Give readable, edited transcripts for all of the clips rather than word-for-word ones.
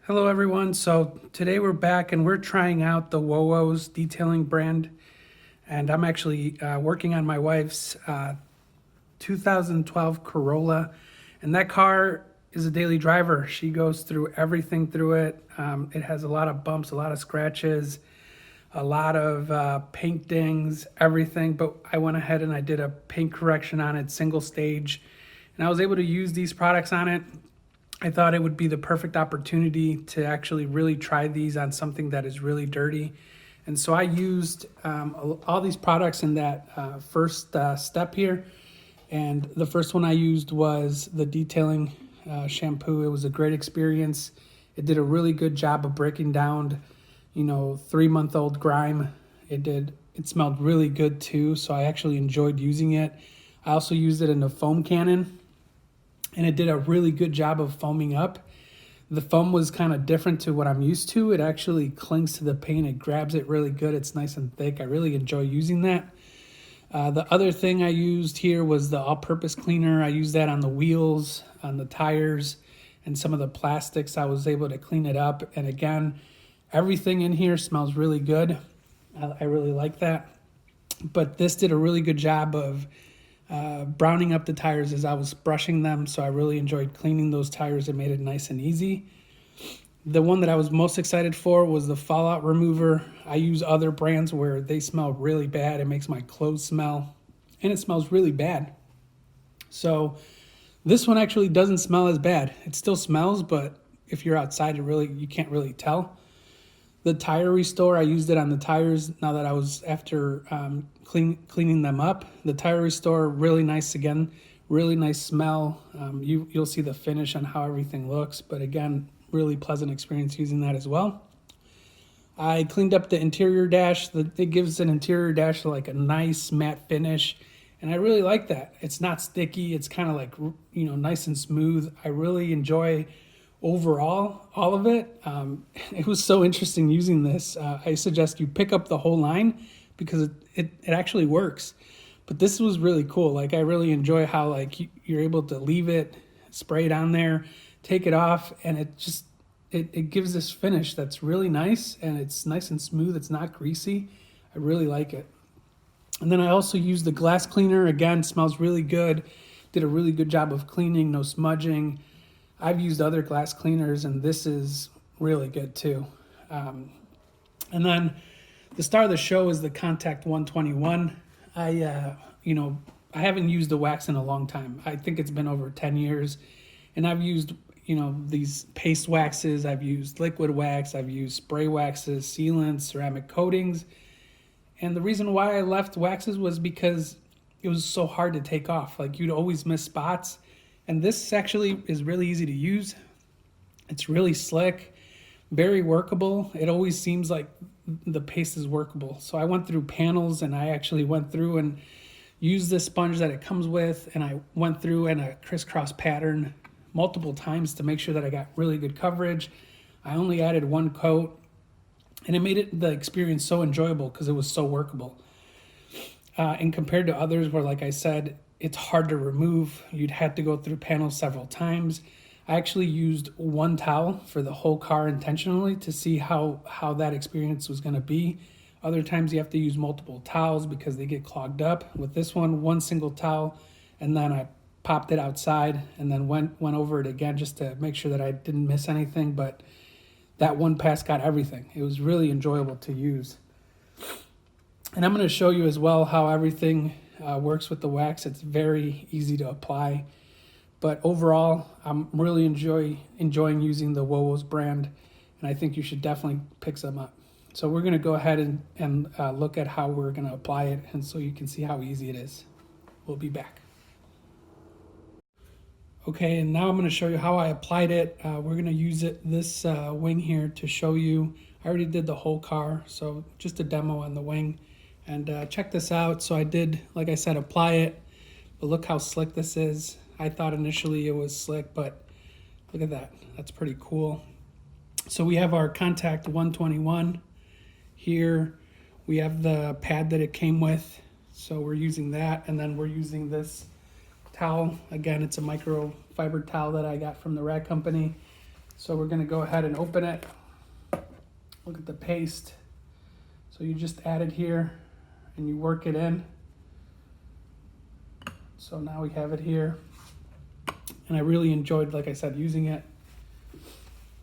Hello everyone. So today we're back and we're trying out the Wowo's detailing brand, and I'm actually working on my wife's 2012 Corolla, and that car is a daily driver. She goes through everything through it. It has a lot of bumps, a lot of scratches, a lot of paint dings, everything. But I went ahead and I did a paint correction on it, single stage, and I was able to use these products on it. I thought it would be the perfect opportunity to actually really try these on something that is really dirty. And so I used all these products in that first step here. And the first one I used was the detailing shampoo. It was a great experience. It did a really good job of breaking down, 3-month-old grime. It smelled really good too. So I actually enjoyed using it. I also used it in a foam cannon, and it did a really good job of foaming up. The foam was kind of different to what I'm used to. It actually clings to the paint. It grabs it really good. It's nice and thick. I really enjoy using that. The other thing I used here was the all-purpose cleaner. I used that on the wheels, on the tires, and some of the plastics. I was able to clean it up. And again, everything in here smells really good. I really like that. But this did a really good job of browning up the tires as I was brushing them, so I really enjoyed cleaning those tires. It made it nice and easy. The one that I was most excited for was the fallout remover. I use other brands where they smell really bad. It makes my clothes smell, and it smells really bad. So this one actually doesn't smell as bad. It still smells, but if you're outside, you can't really tell. The tire restore, I used it on the tires now that I was after cleaning them up. The tire restore, really nice again, really nice smell. You'll see the finish on how everything looks, but again, really pleasant experience using that as well. I cleaned up the interior dash. It gives an interior dash like a nice matte finish, and I really like that. It's not sticky. It's kind of like, nice and smooth. I really enjoy overall all of it. It was so interesting using this. I suggest you pick up the whole line because it actually works. But this was really cool. Like, I really enjoy how you're able to leave it, spray it on there, take it off, and it gives this finish that's really nice, and it's nice and smooth. It's not greasy. I really like it. And then I also used the glass cleaner. Again, smells really good. Did a really good job of cleaning, no smudging. I've used other glass cleaners, and this is really good too. And then the star of the show is the Contact 121. I haven't used the wax in a long time. I think it's been over 10 years, and I've used, these paste waxes. I've used liquid wax. I've used spray waxes, sealants, ceramic coatings. And the reason why I left waxes was because it was so hard to take off. Like, you'd always miss spots. And this actually is really easy to use. It's really slick, very workable. It always seems like the paste is workable. So I went through panels, and I actually went through and used this sponge that it comes with, and I went through in a crisscross pattern multiple times to make sure that I got really good coverage. I only added one coat, and it made the experience so enjoyable because it was so workable. And compared to others where, like I said, it's hard to remove, you'd have to go through panels several times. I actually used one towel for the whole car intentionally to see how that experience was going to be. Other times you have to use multiple towels because they get clogged up. With this one single towel, and then I popped it outside and then went over it again just to make sure that I didn't miss anything. But that one pass got everything. It was really enjoyable to use. And I'm going to show you as well how everything works with the wax. It's very easy to apply. But overall, I'm really enjoying using the Wowo's brand, and I think you should definitely pick some up. So we're going to go ahead and look at how we're going to apply it, and so you can see how easy it is. We'll be back. Okay, and now I'm going to show you how I applied it. We're going to use this wing here to show you. I already did the whole car, so just a demo on the wing. And check this out. So I did, like I said, apply it, but look how slick this is. I thought initially it was slick, but look at that. That's pretty cool. So we have our Contact 121 here. We have the pad that it came with. So we're using that, and then we're using this towel. Again, it's a microfiber towel that I got from the rag company. So we're gonna go ahead and open it. Look at the paste. So you just add it here and you work it in. So now we have it here. And I really enjoyed, like I said, using it.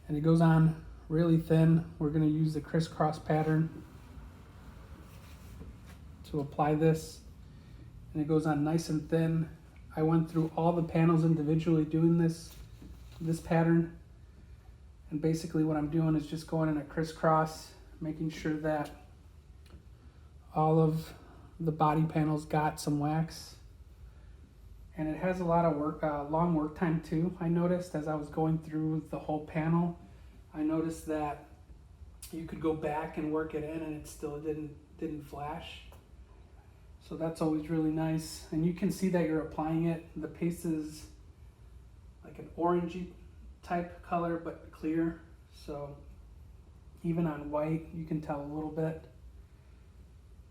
And it goes on really thin. We're gonna use the crisscross pattern to apply this. And it goes on nice and thin. I went through all the panels individually doing this pattern. And basically what I'm doing is just going in a crisscross, making sure that all of the body panels got some wax. And it has a lot of work, long work time too. I noticed as I was going through the whole panel, I noticed that you could go back and work it in and it still didn't flash. So that's always really nice. And you can see that you're applying it. The paste is like an orangey type color, but clear. So even on white, you can tell a little bit.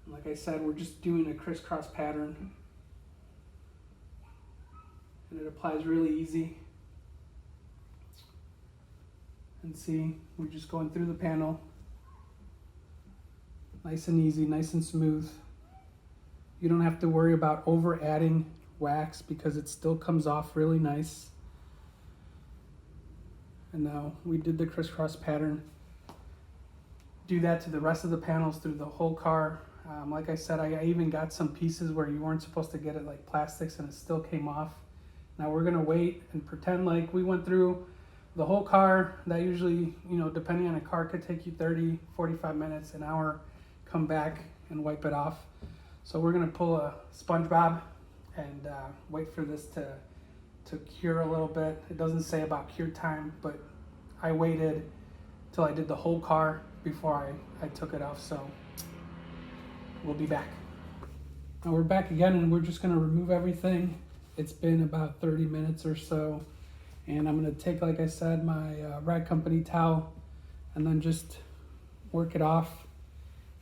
And like I said, we're just doing a crisscross pattern. And it applies really easy. And see, we're just going through the panel. Nice and easy, nice and smooth. You don't have to worry about over adding wax because it still comes off really nice. And now we did the crisscross pattern. Do that to the rest of the panels through the whole car. Like I said, I even got some pieces where you weren't supposed to get it, like plastics, and it still came off. Now we're gonna wait and pretend like we went through the whole car. That usually, depending on a car, could take you 30, 45 minutes, an hour. Come back and wipe it off. So we're gonna pull a SpongeBob and wait for this to cure a little bit. It doesn't say about cure time, but I waited till I did the whole car before I took it off. So we'll be back. Now we're back again and we're just gonna remove everything. It's been about 30 minutes or so. And I'm gonna take, like I said, my Rag Company towel and then just work it off.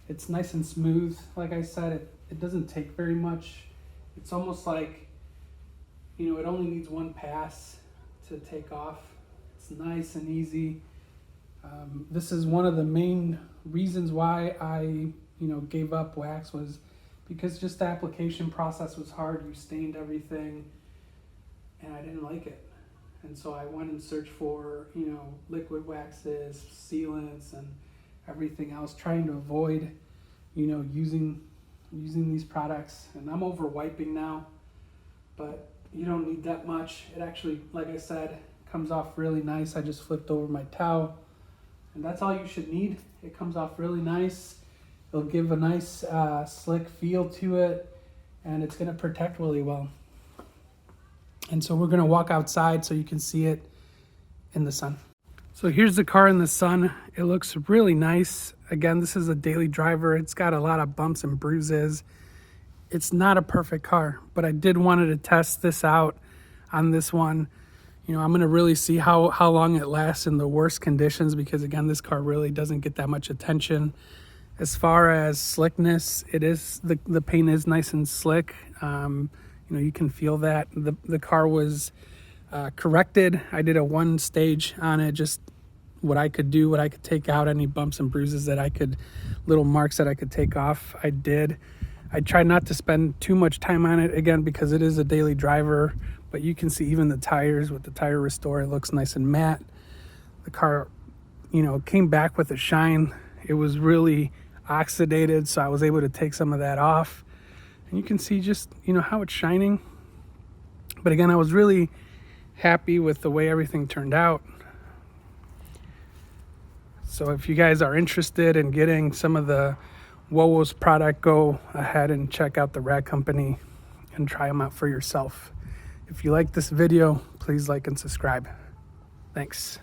It's nice and smooth. Like I said, it doesn't take very much. It's almost like, it only needs one pass to take off. It's nice and easy. This is one of the main reasons why I, gave up wax, was because just the application process was hard. You stained everything and I didn't like it. And so I went and searched for, liquid waxes, sealants, and everything else, trying to avoid, using these products. And I'm over wiping now, but you don't need that much. It actually, like I said, comes off really nice. I just flipped over my towel, and that's all you should need. It comes off really nice. It'll give a nice slick feel to it, and it's gonna protect really well. And so we're gonna walk outside so you can see it in the sun. So here's the car in the sun. It looks really nice. Again, this is a daily driver. It's got a lot of bumps and bruises. It's not a perfect car, but I did wanted to test this out on this one. I'm gonna really see how long it lasts in the worst conditions, because again, this car really doesn't get that much attention. As far as slickness, it is, the paint is nice and slick. You can feel that. The car was corrected. I did a 1 stage on it, just what I could do, what I could take out, any bumps and bruises that little marks that I could take off, I did. I tried not to spend too much time on it, again, because it is a daily driver, but you can see even the tires with the tire restore, it looks nice and matte. The car, came back with a shine. It was really oxidated, so I was able to take some of that off. And you can see just, how it's shining. But again, I was really happy with the way everything turned out. So if you guys are interested in getting some of the Wowo's product, go ahead and check out the Rag Company and try them out for yourself. If you like this video, please like and subscribe. Thanks.